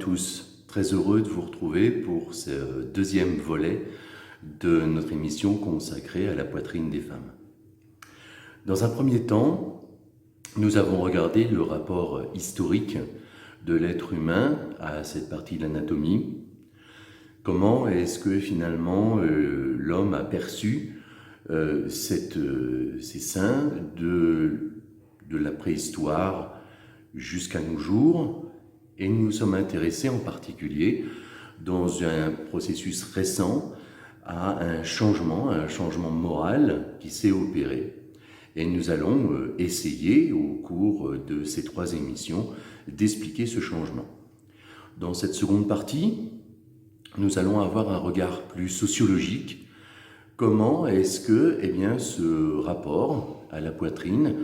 tous, très heureux de vous retrouver pour ce deuxième volet de notre émission consacrée à la poitrine des femmes. Dans un premier temps, nous avons regardé le rapport historique de l'être humain à cette partie de l'anatomie. Comment est-ce que finalement l'homme a perçu ces seins de la préhistoire jusqu'à nos jours, et nous nous sommes intéressés en particulier dans un processus récent à un changement moral qui s'est opéré. Et nous allons essayer au cours de ces 3 émissions d'expliquer ce changement. Dans cette seconde partie, nous allons avoir un regard plus sociologique. Comment est-ce que ce rapport à la poitrine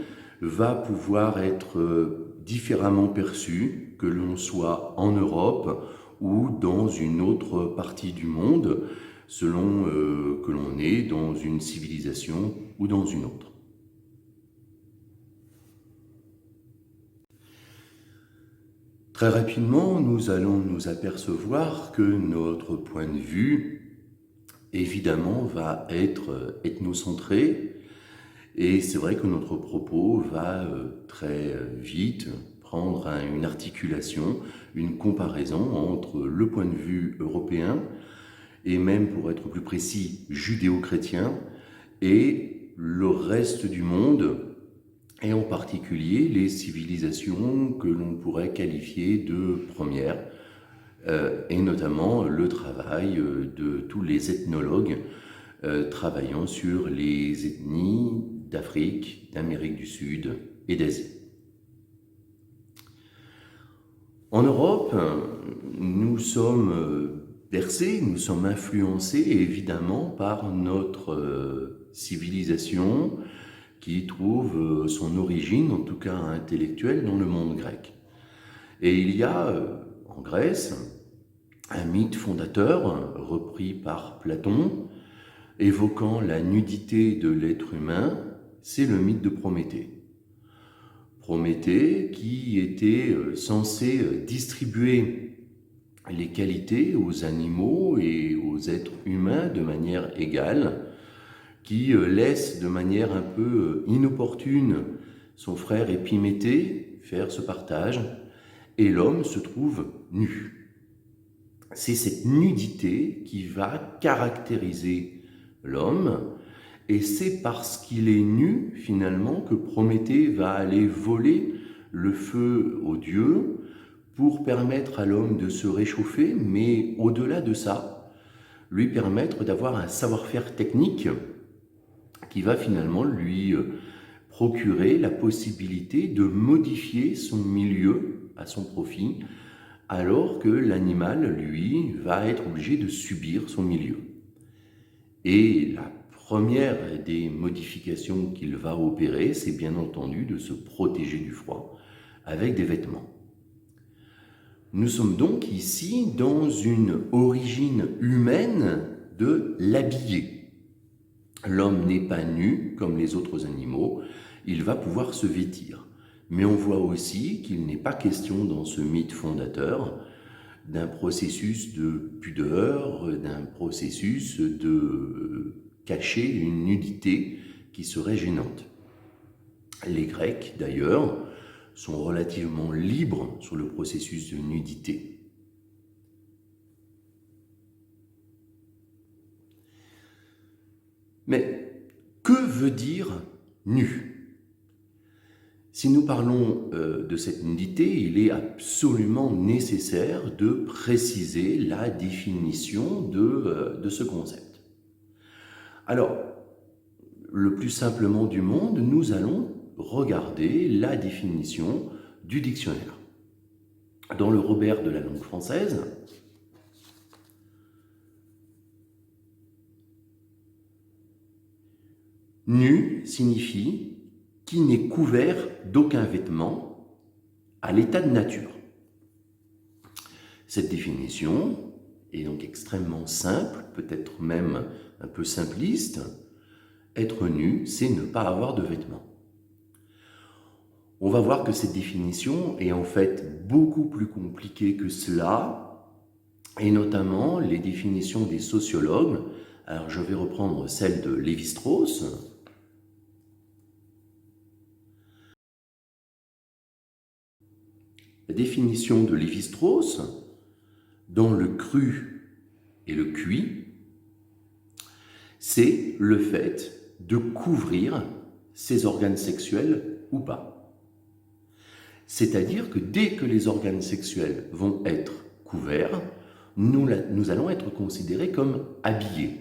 va pouvoir être différemment perçu, que l'on soit en Europe ou dans une autre partie du monde, selon que l'on est dans une civilisation ou dans une autre. Très rapidement, nous allons nous apercevoir que notre point de vue, évidemment, va être ethnocentré, et c'est vrai que notre propos va très vite prendre une articulation, une comparaison entre le point de vue européen, et même pour être plus précis, judéo-chrétien, et le reste du monde, et en particulier les civilisations que l'on pourrait qualifier de premières, et notamment le travail de tous les ethnologues travaillant sur les ethnies d'Afrique, d'Amérique du Sud et d'Asie. En Europe, nous sommes bercés, nous sommes influencés évidemment par notre civilisation qui trouve son origine, en tout cas intellectuelle, dans le monde grec. Et il y a en Grèce un mythe fondateur repris par Platon, évoquant la nudité de l'être humain, c'est le mythe de Prométhée. Prométhée qui était censé distribuer les qualités aux animaux et aux êtres humains de manière égale, qui laisse de manière un peu inopportune son frère Épiméthée faire ce partage, et l'homme se trouve nu. C'est cette nudité qui va caractériser l'homme, et c'est parce qu'il est nu, finalement, que Prométhée va aller voler le feu aux dieux pour permettre à l'homme de se réchauffer, mais au-delà de ça, lui permettre d'avoir un savoir-faire technique qui va finalement lui procurer la possibilité de modifier son milieu à son profit, alors que l'animal, lui, va être obligé de subir son milieu. Et la première des modifications qu'il va opérer, c'est bien entendu de se protéger du froid avec des vêtements. Nous sommes donc ici dans une origine humaine de l'habiller. L'homme n'est pas nu comme les autres animaux, il va pouvoir se vêtir. Mais on voit aussi qu'il n'est pas question dans ce mythe fondateur d'un processus de pudeur, d'un processus de cacher une nudité qui serait gênante. Les Grecs, d'ailleurs, sont relativement libres sur le processus de nudité. Mais que veut dire nu ? Si nous parlons de cette nudité, il est absolument nécessaire de préciser la définition de ce concept. Alors, le plus simplement du monde, nous allons regarder la définition du dictionnaire. Dans le Robert de la langue française, nu signifie qui n'est couvert d'aucun vêtement à l'état de nature. Cette définition est donc extrêmement simple, peut-être même un peu simpliste. Être nu, c'est ne pas avoir de vêtements. On va voir que cette définition est en fait beaucoup plus compliquée que cela, et notamment les définitions des sociologues. Alors je vais reprendre celle de Lévi-Strauss. La définition de Lévi-Strauss, dans le cru et le cuit, c'est le fait de couvrir ses organes sexuels ou pas. C'est-à-dire que dès que les organes sexuels vont être couverts, nous allons être considérés comme habillés.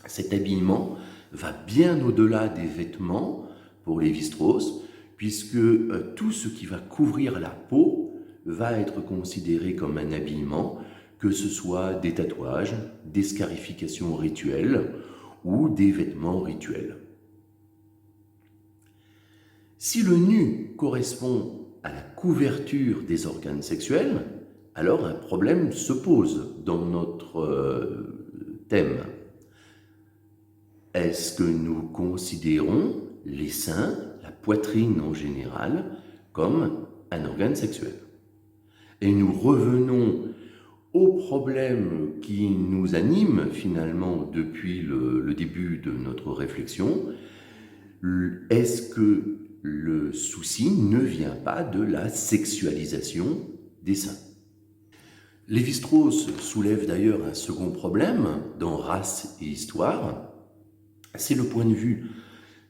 Cet habillement va bien au-delà des vêtements pour Lévi-Strauss, puisque tout ce qui va couvrir la peau va être considéré comme un habillement, que ce soit des tatouages, des scarifications rituelles ou des vêtements rituels. Si le nu correspond à la couverture des organes sexuels, alors un problème se pose dans notre thème. Est-ce que nous considérons les seins, la poitrine en général, comme un organe sexuel? Et nous revenons au problème qui nous anime finalement depuis le début de notre réflexion. Est-ce que le souci ne vient pas de la sexualisation des seins? Lévi-Strauss soulève d'ailleurs un second problème dans Race et Histoire. C'est le point de vue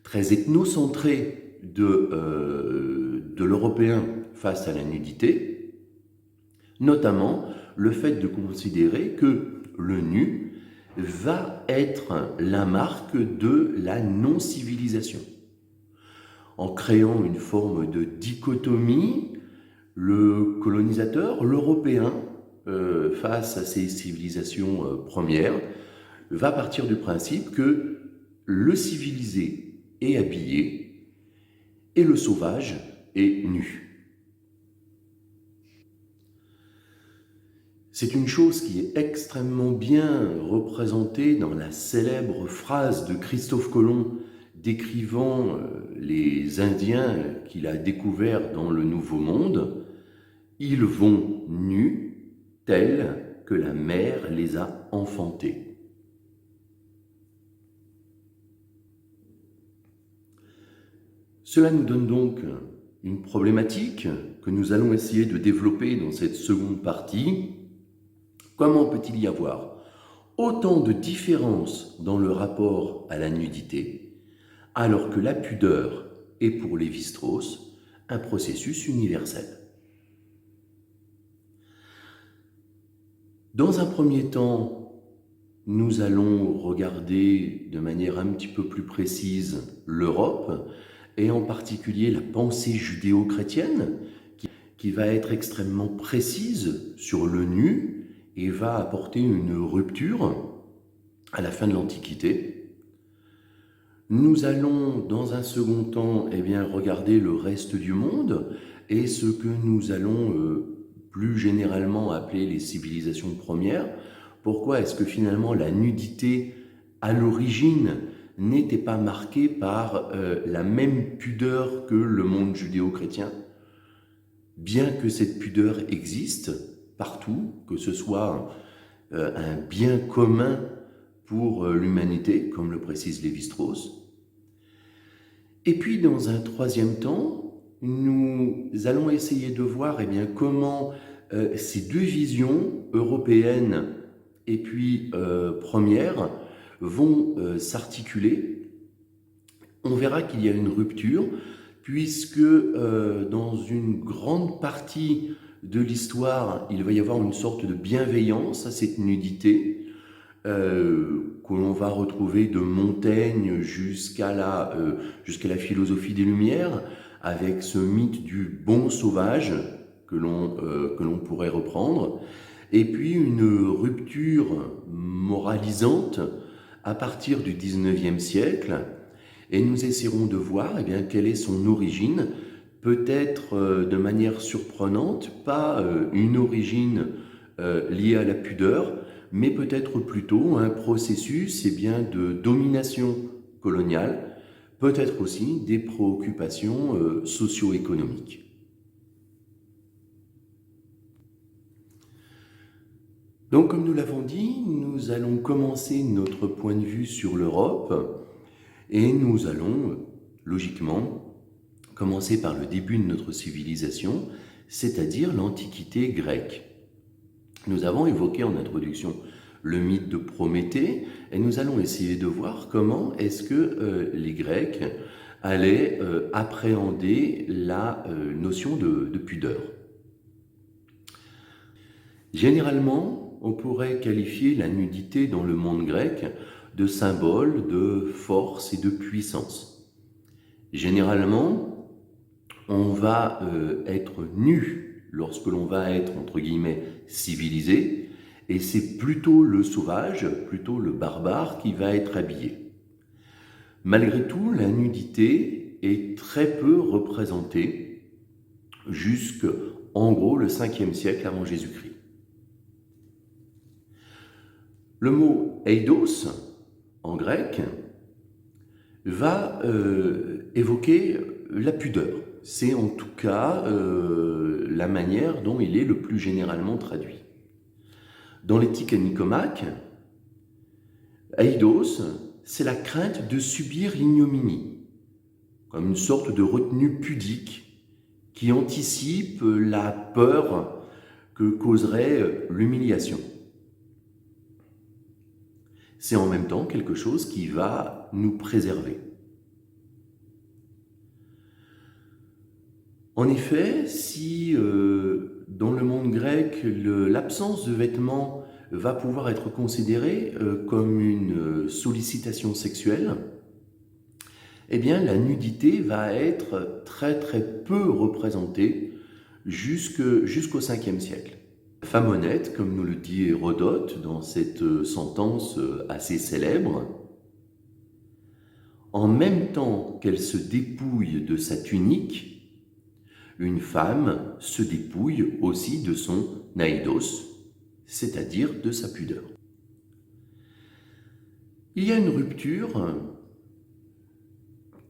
très ethnocentré de l'Européen face à la nudité, notamment le fait de considérer que le nu va être la marque de la non-civilisation. En créant une forme de dichotomie, le colonisateur, l'Européen, face à ces civilisations premières, va partir du principe que le civilisé est habillé et le sauvage est nu. C'est une chose qui est extrêmement bien représentée dans la célèbre phrase de Christophe Colomb décrivant les Indiens qu'il a découverts dans le Nouveau Monde. Ils vont nus tels que la mère les a enfantés. Cela nous donne donc une problématique que nous allons essayer de développer dans cette seconde partie. Comment peut-il y avoir autant de différences dans le rapport à la nudité, alors que la pudeur est pour Lévi-Strauss un processus universel? Dans un premier temps, nous allons regarder de manière un petit peu plus précise l'Europe, et en particulier la pensée judéo-chrétienne, qui va être extrêmement précise sur le nu et va apporter une rupture à la fin de l'Antiquité. Nous allons, dans un second temps, regarder le reste du monde et ce que nous allons plus généralement appeler les civilisations premières. Pourquoi est-ce que finalement la nudité, à l'origine, n'était pas marquée par la même pudeur que le monde judéo-chrétien, bien que cette pudeur existe partout, que ce soit un bien commun pour l'humanité, comme le précise Lévi-Strauss. Et puis, dans un troisième temps, nous allons essayer de voir comment ces deux visions européennes et puis premières vont s'articuler. On verra qu'il y a une rupture, puisque dans une grande partie de l'histoire, il va y avoir une sorte de bienveillance à cette nudité, que l'on va retrouver de Montaigne jusqu'à la philosophie des Lumières, avec ce mythe du bon sauvage que l'on pourrait reprendre, et puis une rupture moralisante à partir du XIXe siècle, et nous essaierons de voir quelle est son origine, peut-être de manière surprenante, pas une origine liée à la pudeur, mais peut-être plutôt un processus de domination coloniale peut-être aussi des préoccupations socio-économiques. Donc, comme nous l'avons dit, nous allons commencer notre point de vue sur l'Europe et nous allons, logiquement, commencer par le début de notre civilisation, c'est-à-dire l'Antiquité grecque. Nous avons évoqué en introduction le mythe de Prométhée et nous allons essayer de voir comment est-ce que les Grecs allaient appréhender la notion de pudeur. Généralement, on pourrait qualifier la nudité dans le monde grec de symbole de force et de puissance. Généralement, on va être nu lorsque l'on va être, entre guillemets, civilisé, et c'est plutôt le sauvage, plutôt le barbare qui va être habillé. Malgré tout, la nudité est très peu représentée jusqu'en gros le 5e siècle avant Jésus-Christ. Le mot eidos, en grec, va évoquer la pudeur. C'est en tout cas la manière dont il est le plus généralement traduit. Dans l'éthique à Nicomaque, eidos, c'est la crainte de subir l'ignominie, comme une sorte de retenue pudique qui anticipe la peur que causerait l'humiliation. C'est en même temps quelque chose qui va nous préserver. En effet, si dans le monde grec, l'absence de vêtements va pouvoir être considérée comme une sollicitation sexuelle, eh bien la nudité va être très très peu représentée jusqu'au 5e siècle. La femme honnête, comme nous le dit Hérodote dans cette sentence assez célèbre, en même temps qu'elle se dépouille de sa tunique, une femme se dépouille aussi de son naïdos, c'est-à-dire de sa pudeur. Il y a une rupture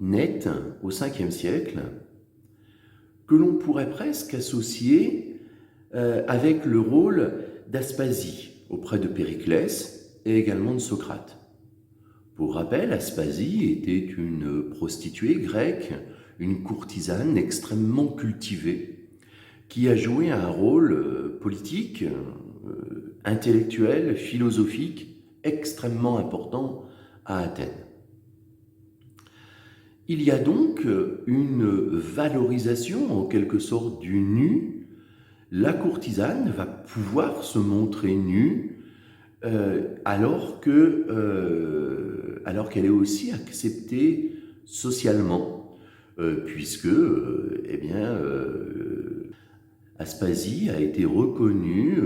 nette au 5e siècle que l'on pourrait presque associer avec le rôle d'Aspasie auprès de Périclès et également de Socrate. Pour rappel, Aspasie était une prostituée grecque, une courtisane extrêmement cultivée, qui a joué un rôle politique, intellectuel, philosophique extrêmement important à Athènes. Il y a donc une valorisation en quelque sorte du nu. La courtisane va pouvoir se montrer nue alors qu'elle est aussi acceptée socialement, puisque Aspasie a été reconnue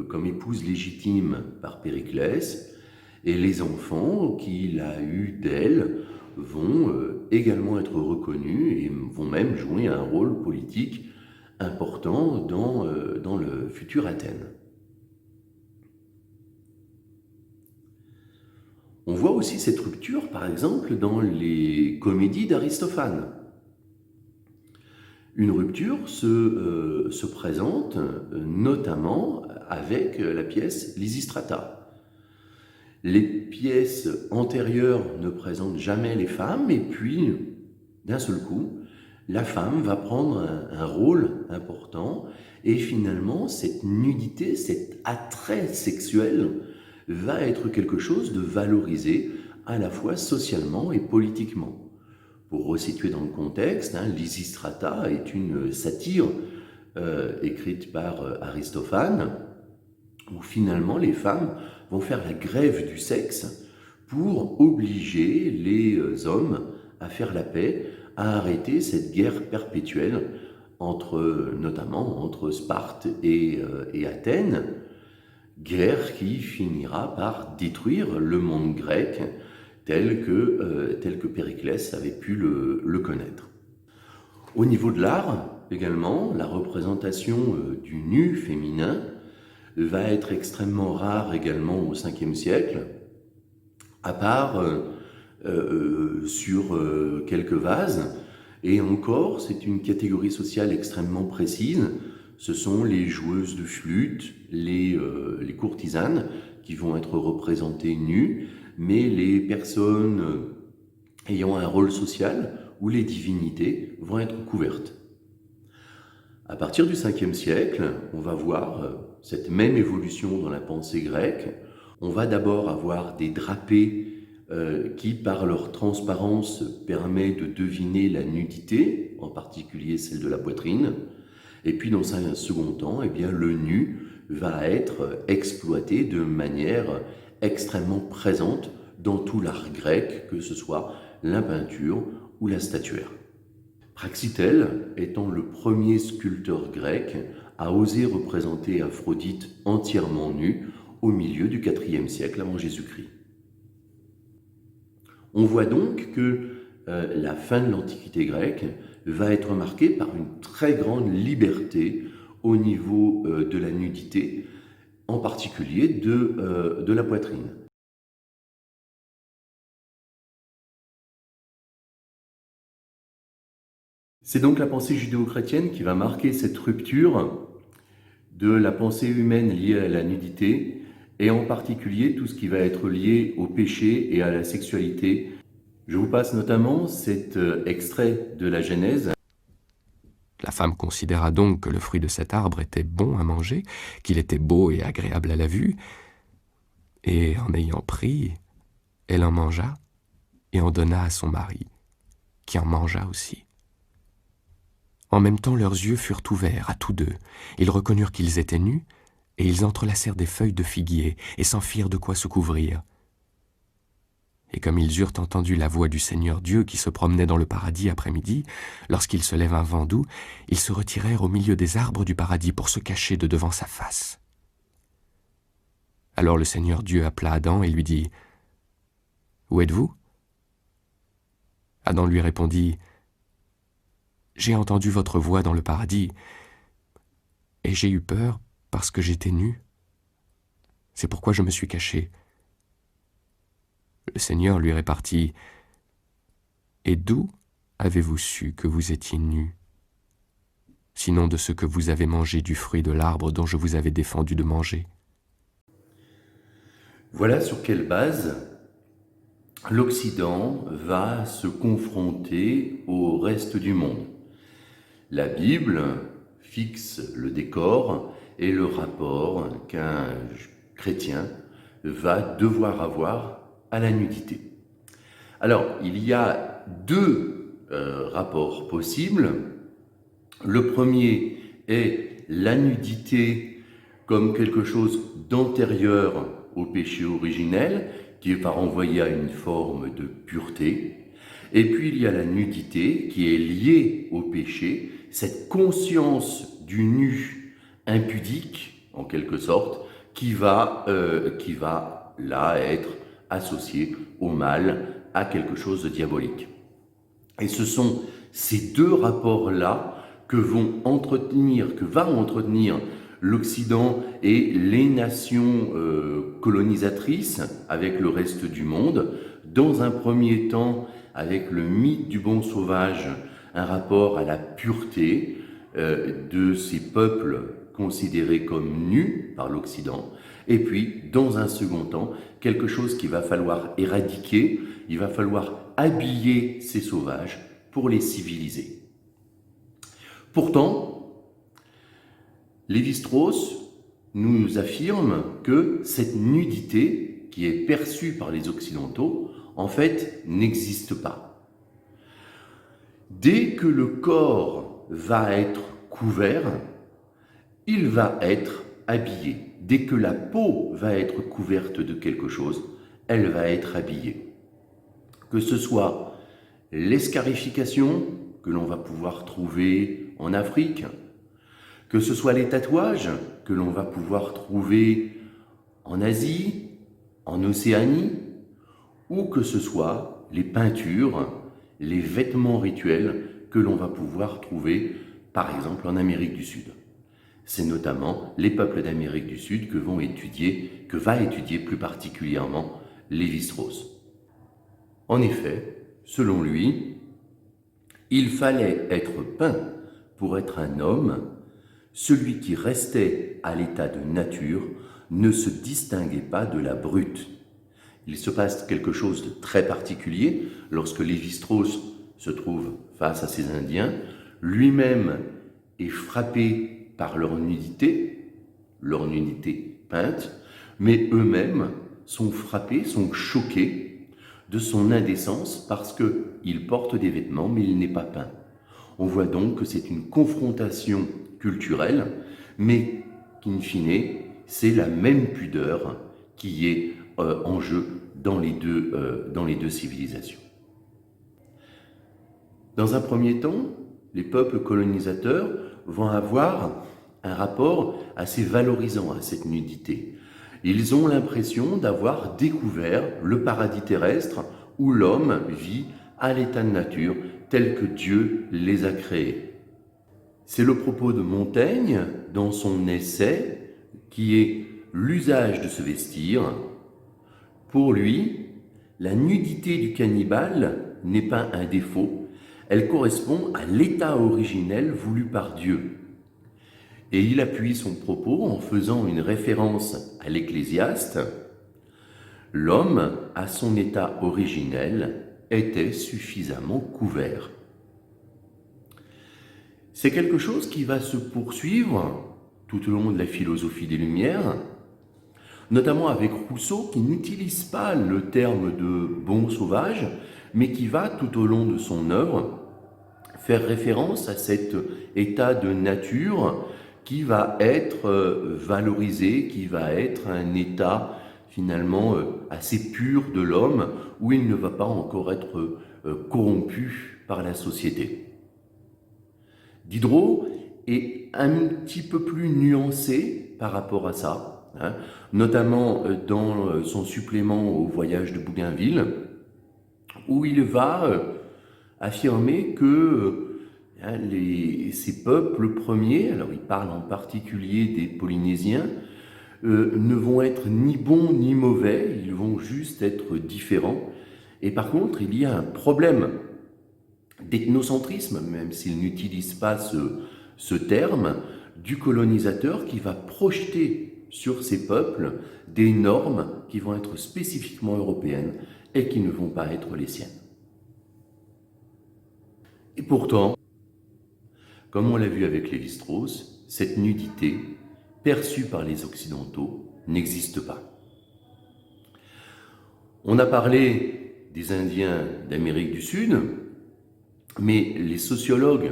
comme épouse légitime par Périclès, et les enfants qu'il a eus d'elle vont également être reconnus et vont même jouer un rôle politique important dans le futur Athènes. On voit aussi cette rupture, par exemple, dans les comédies d'Aristophane. Une rupture se présente notamment avec la pièce Lysistrata. Les pièces antérieures ne présentent jamais les femmes, et puis, d'un seul coup, la femme va prendre un rôle important, et finalement, cette nudité, cet attrait sexuel va être quelque chose de valorisé à la fois socialement et politiquement. Pour resituer dans le contexte, Lysistrata est une satire écrite par Aristophane, où finalement les femmes vont faire la grève du sexe pour obliger les hommes à faire la paix, à arrêter cette guerre perpétuelle notamment entre Sparte et Athènes, guerre qui finira par détruire le monde grec tel que Périclès avait pu le connaître. Au niveau de l'art, également, la représentation du nu féminin va être extrêmement rare également au 5e siècle, à part sur quelques vases. Et encore, c'est une catégorie sociale extrêmement précise. Ce sont les joueuses de flûte, les courtisanes qui vont être représentées nues, mais les personnes ayant un rôle social ou les divinités vont être couvertes. À partir du 5e siècle, on va voir cette même évolution dans la pensée grecque. On va d'abord avoir des drapés qui, par leur transparence, permet de deviner la nudité, en particulier celle de la poitrine. Et puis, dans un second temps, eh bien, le nu va être exploité de manière extrêmement présente dans tout l'art grec, que ce soit la peinture ou la statuaire. Praxitèle, étant le premier sculpteur grec, a osé représenter Aphrodite entièrement nue au milieu du IVe siècle avant Jésus-Christ. On voit donc que la fin de l'Antiquité grecque va être marquée par une très grande liberté au niveau de la nudité, en particulier de la poitrine. C'est donc la pensée judéo-chrétienne qui va marquer cette rupture de la pensée humaine liée à la nudité, et en particulier tout ce qui va être lié au péché et à la sexualité. Je vous passe notamment cet extrait de la Genèse. La femme considéra donc que le fruit de cet arbre était bon à manger, qu'il était beau et agréable à la vue, et en ayant pris, elle en mangea et en donna à son mari, qui en mangea aussi. En même temps, leurs yeux furent ouverts à tous deux. Ils reconnurent qu'ils étaient nus, et ils entrelacèrent des feuilles de figuier, et s'en firent de quoi se couvrir. Et comme ils eurent entendu la voix du Seigneur Dieu qui se promenait dans le paradis après-midi, lorsqu'il se lève un vent doux, ils se retirèrent au milieu des arbres du paradis pour se cacher de devant sa face. Alors le Seigneur Dieu appela Adam et lui dit « Où êtes-vous » Adam lui répondit « J'ai entendu votre voix dans le paradis, et j'ai eu peur parce que j'étais nu. C'est pourquoi je me suis caché. » Le Seigneur lui répartit « Et d'où avez-vous su que vous étiez nu, sinon de ce que vous avez mangé du fruit de l'arbre dont je vous avais défendu de manger ?» Voilà sur quelle base l'Occident va se confronter au reste du monde. La Bible fixe le décor et le rapport qu'un chrétien va devoir avoir à la nudité. Alors, il y a deux rapports possibles. Le premier est la nudité comme quelque chose d'antérieur au péché originel, qui va renvoyer à une forme de pureté. Et puis il y a la nudité qui est liée au péché, cette conscience du nu impudique, en quelque sorte, qui va là être associée au mal, à quelque chose de diabolique. Et ce sont ces deux rapports-là que va entretenir l'Occident et les nations colonisatrices avec le reste du monde. Dans un premier temps, avec le mythe du bon sauvage, un rapport à la pureté de ces peuples considérés comme nus par l'Occident. Et puis, dans un second temps, quelque chose qu'il va falloir éradiquer, il va falloir habiller ces sauvages pour les civiliser. Pourtant, Lévi-Strauss nous affirme que cette nudité qui est perçue par les Occidentaux, en fait, n'existe pas. Dès que le corps va être couvert, il va être habillé. Dès que la peau va être couverte de quelque chose, elle va être habillée. Que ce soit l'escarification que l'on va pouvoir trouver en Afrique, que ce soit les tatouages que l'on va pouvoir trouver en Asie, en Océanie, ou que ce soit les peintures, les vêtements rituels que l'on va pouvoir trouver, par exemple, en Amérique du Sud. C'est notamment les peuples d'Amérique du Sud que va étudier plus particulièrement Lévi-Strauss. En effet, selon lui, il fallait être peint pour être un homme. Celui qui restait à l'état de nature ne se distinguait pas de la brute. Il se passe quelque chose de très particulier lorsque Lévi-Strauss se trouve face à ces Indiens. Lui-même est frappé par leur nudité peinte, mais eux-mêmes sont frappés, sont choqués de son indécence parce qu'il porte des vêtements mais il n'est pas peint. On voit donc que c'est une confrontation culturelle, mais qu'in fine, c'est la même pudeur qui est en jeu dans les deux civilisations. Dans un premier temps, les peuples colonisateurs vont avoir un rapport assez valorisant à cette nudité. Ils ont l'impression d'avoir découvert le paradis terrestre où l'homme vit à l'état de nature tel que Dieu les a créés. C'est le propos de Montaigne dans son essai qui est l'usage de se vestir. Pour lui, la nudité du cannibale n'est pas un défaut, elle correspond à l'état originel voulu par Dieu. Et il appuie son propos en faisant une référence à l'Ecclésiaste. L'homme, à son état originel, était suffisamment couvert. C'est quelque chose qui va se poursuivre tout au long de la philosophie des Lumières, notamment avec Rousseau qui n'utilise pas le terme de bon sauvage, mais qui va tout au long de son œuvre faire référence à cet état de nature qui va être valorisé, qui va être un état finalement assez pur de l'homme, où il ne va pas encore être corrompu par la société. Diderot est un petit peu plus nuancé par rapport à ça, notamment dans son supplément au voyage de Bougainville, où il va affirmer que ces peuples premiers, alors il parle en particulier des Polynésiens, ne vont être ni bons ni mauvais, ils vont juste être différents. Et par contre, il y a un problème d'ethnocentrisme, même s'il n'utilise pas ce terme, du colonisateur qui va projeter sur ces peuples des normes qui vont être spécifiquement européennes et qui ne vont pas être les siennes. Et pourtant, comme on l'a vu avec Lévi-Strauss, cette nudité, perçue par les Occidentaux, n'existe pas. On a parlé des Indiens d'Amérique du Sud, mais les sociologues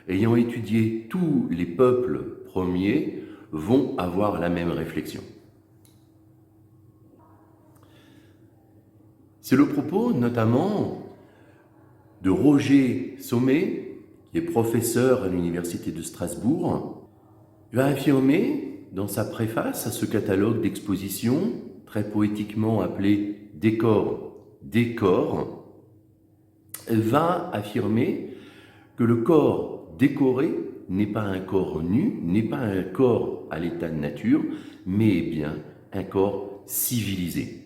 ayant étudié tous les peuples premiers vont avoir la même réflexion. C'est le propos notamment de Roger Sommet, qui est professeur à l'Université de Strasbourg. Il va affirmer dans sa préface à ce catalogue d'exposition, très poétiquement appelé « Décor, décor », va affirmer que le corps décoré n'est pas un corps nu, n'est pas un corps à l'état de nature, mais bien un corps civilisé.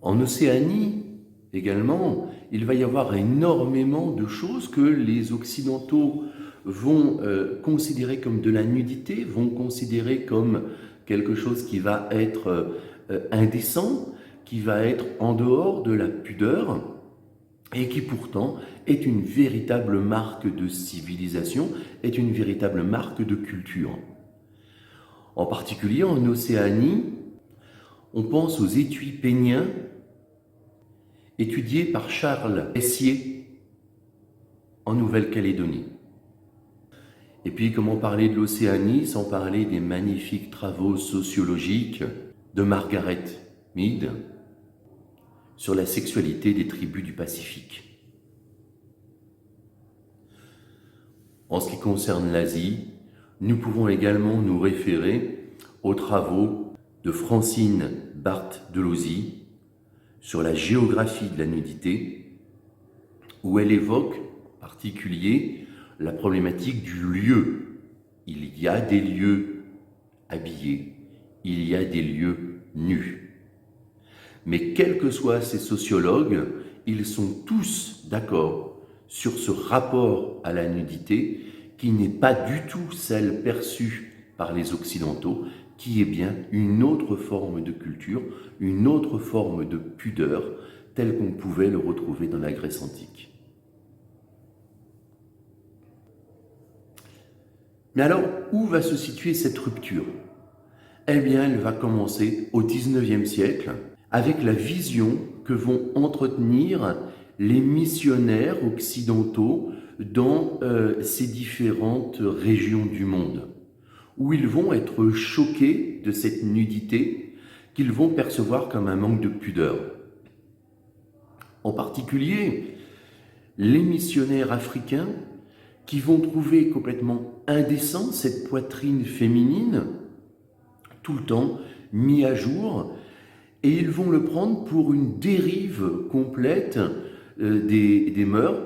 En Océanie, également, il va y avoir énormément de choses que les Occidentaux vont considérer comme de la nudité, vont considérer comme quelque chose qui va être indécent, qui va être en dehors de la pudeur, et qui pourtant est une véritable marque de civilisation, est une véritable marque de culture. En particulier en Océanie, on pense aux étuis péniens étudiés par Charles Essier en Nouvelle-Calédonie. Et puis comment parler de l'Océanie sans parler des magnifiques travaux sociologiques de Margaret Mead sur la sexualité des tribus du Pacifique. En ce qui concerne l'Asie, nous pouvons également nous référer aux travaux de Francine Barthelozzi sur la géographie de la nudité, où elle évoque en particulier la problématique du lieu. Il y a des lieux habillés, il y a des lieux nus. Mais quels que soient ces sociologues, ils sont tous d'accord sur ce rapport à la nudité qui n'est pas du tout celle perçue par les Occidentaux, qui est bien une autre forme de culture, une autre forme de pudeur, telle qu'on pouvait le retrouver dans la Grèce antique. Mais alors, où va se situer cette rupture? Eh bien, elle va commencer au XIXe siècle, avec la vision que vont entretenir les missionnaires occidentaux dans ces différentes régions du monde, où ils vont être choqués de cette nudité qu'ils vont percevoir comme un manque de pudeur. En particulier, les missionnaires africains qui vont trouver complètement indécent cette poitrine féminine, tout le temps mis à jour, et ils vont le prendre pour une dérive complète des mœurs,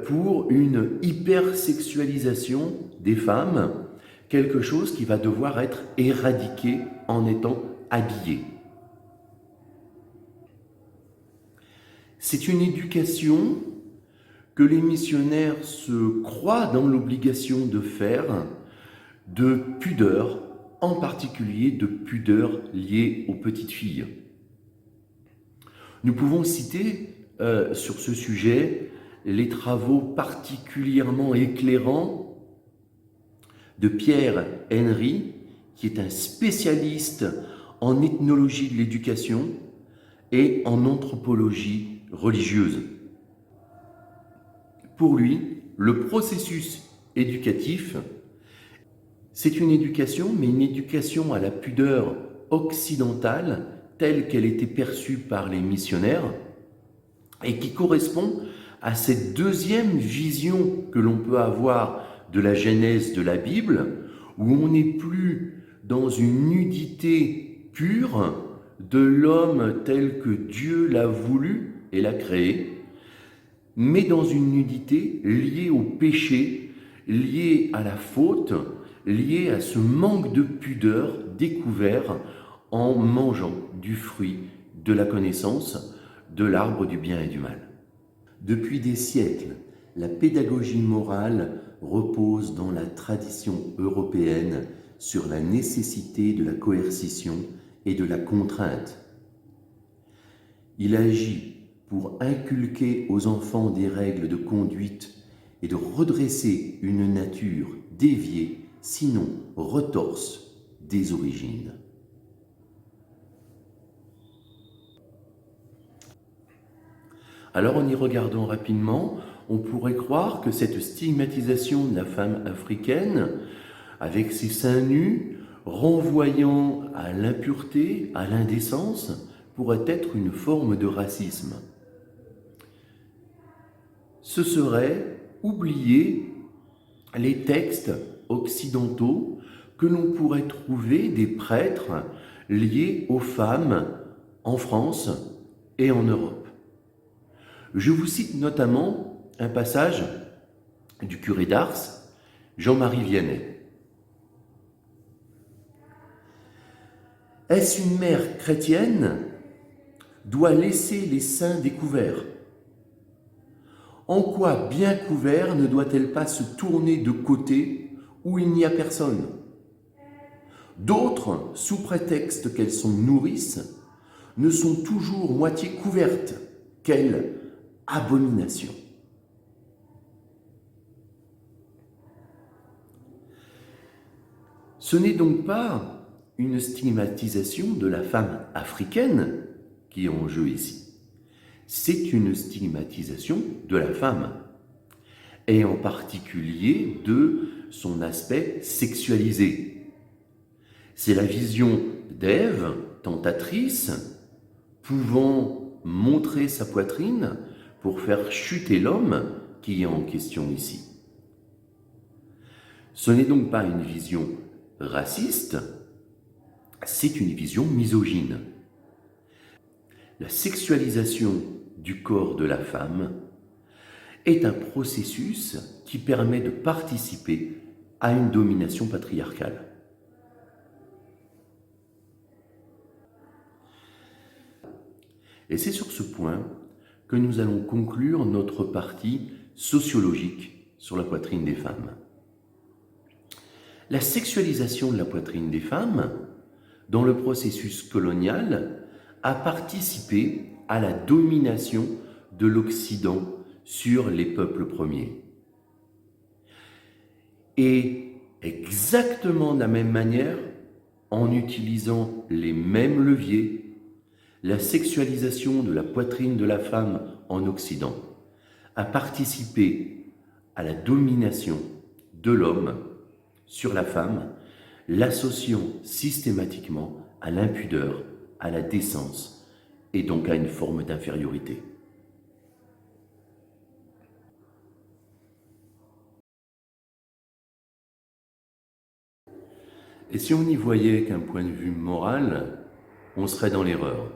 pour une hypersexualisation des femmes, quelque chose qui va devoir être éradiqué en étant habillé. C'est une éducation que les missionnaires se croient dans l'obligation de faire, de pudeur, en particulier de pudeur liée aux petites filles. Nous pouvons citer sur ce sujet les travaux particulièrement éclairants de Pierre Henry, qui est un spécialiste en ethnologie de l'éducation et en anthropologie religieuse. Pour lui, le processus éducatif, c'est une éducation, mais une éducation à la pudeur occidentale, telle qu'elle était perçue par les missionnaires, et qui correspond à cette deuxième vision que l'on peut avoir de la genèse de la Bible, où on n'est plus dans une nudité pure de l'homme tel que Dieu l'a voulu et l'a créé, mais dans une nudité liée au péché, liée à la faute, liée à ce manque de pudeur découvert en mangeant du fruit de la connaissance, de l'arbre du bien et du mal. Depuis des siècles, la pédagogie morale repose dans la tradition européenne sur la nécessité de la coercition et de la contrainte. Il agit pour inculquer aux enfants des règles de conduite et de redresser une nature déviée, sinon retorse, des origines. Alors en y regardant rapidement, on pourrait croire que cette stigmatisation de la femme africaine, avec ses seins nus, renvoyant à l'impureté, à l'indécence, pourrait être une forme de racisme. Ce serait oublier les textes occidentaux que l'on pourrait trouver des prêtres liés aux femmes en France et en Europe. Je vous cite notamment un passage du curé d'Ars, Jean-Marie Vianney. Est-ce une mère chrétienne doit laisser les seins découverts? En quoi bien couvert ne doit-elle pas se tourner de côté où il n'y a personne? D'autres, sous prétexte qu'elles sont nourrices, ne sont toujours moitié couvertes. Quelle abomination! Ce n'est donc pas une stigmatisation de la femme africaine qui est en jeu ici. C'est une stigmatisation de la femme, et en particulier de son aspect sexualisé. C'est la vision d'Ève, tentatrice, pouvant montrer sa poitrine pour faire chuter l'homme qui est en question ici. Ce n'est donc pas une vision raciste, c'est une vision misogyne. La sexualisation du corps de la femme est un processus qui permet de participer à une domination patriarcale. Et c'est sur ce point que nous allons conclure notre partie sociologique sur la poitrine des femmes. La sexualisation de la poitrine des femmes, dans le processus colonial, a participé à la domination de l'Occident sur les peuples premiers. Et exactement de la même manière, en utilisant les mêmes leviers, la sexualisation de la poitrine de la femme en Occident a participé à la domination de l'homme sur la femme, l'associant systématiquement à l'impudeur, à la décence et donc à une forme d'infériorité. Et si on n'y voyait qu'un point de vue moral, on serait dans l'erreur.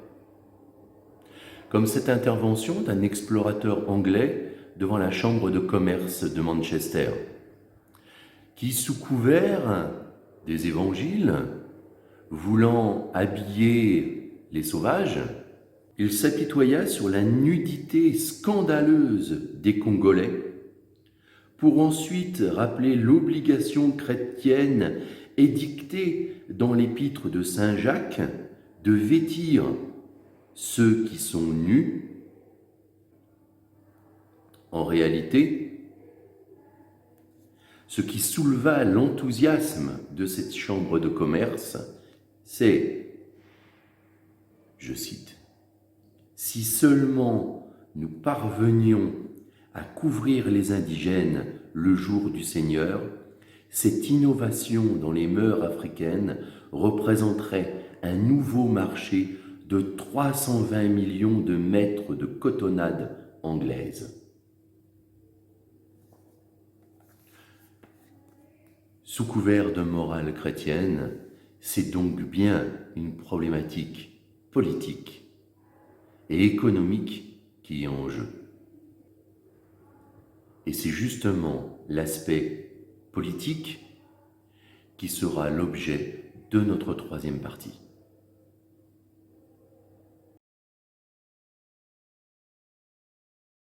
Comme cette intervention d'un explorateur anglais devant la chambre de commerce de Manchester, qui, sous couvert des évangiles, voulant habiller les sauvages, il s'apitoya sur la nudité scandaleuse des Congolais, pour ensuite rappeler l'obligation chrétienne édictée dans l'épître de Saint Jacques de vêtir ceux qui sont nus. En réalité, ce qui souleva l'enthousiasme de cette chambre de commerce, c'est, je cite, « Si seulement nous parvenions à couvrir les indigènes le jour du Seigneur, cette innovation dans les mœurs africaines représenterait un nouveau marché de 320 millions de mètres de cotonnade anglaise. » Sous couvert de morale chrétienne, c'est donc bien une problématique politique et économique qui est en jeu. Et c'est justement l'aspect politique qui sera l'objet de notre troisième partie.